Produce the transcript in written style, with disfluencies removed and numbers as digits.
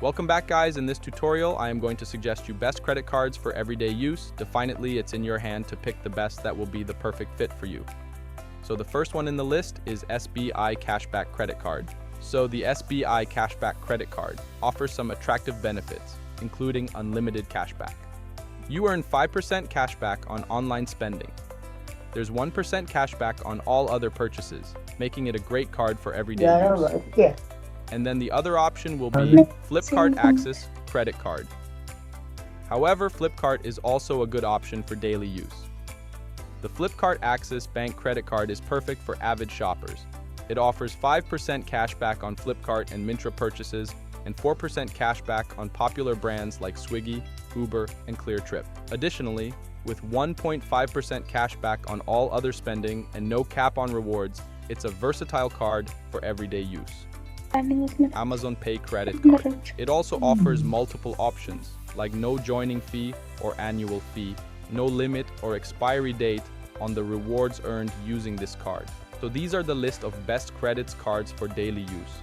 Welcome back, guys. In this tutorial, I am going to suggest you best credit cards for everyday use. Definitely, it's in your hand to pick the best that will be the perfect fit for you. So the first one in the list is SBI Cashback Credit Card. So the SBI Cashback Credit Card offers some attractive benefits, including unlimited cashback. You earn 5% cashback on online spending. There's 1% cashback on all other purchases, making it a great card for everyday use. And then the other option will be Flipkart Access Credit Card. However, Flipkart is also a good option for daily use. The Flipkart Access Bank Credit Card is perfect for avid shoppers. It offers 5% cashback on Flipkart and Myntra purchases and 4% cashback on popular brands like Swiggy, Uber, and Cleartrip. Additionally, with 1.5% cashback on all other spending and no cap on rewards, it's a versatile card for everyday use. Amazon Pay Credit Card. It also offers multiple options, like no joining fee or annual fee, no limit or expiry date on the rewards earned using this card. So these are the list of best credits cards for daily use.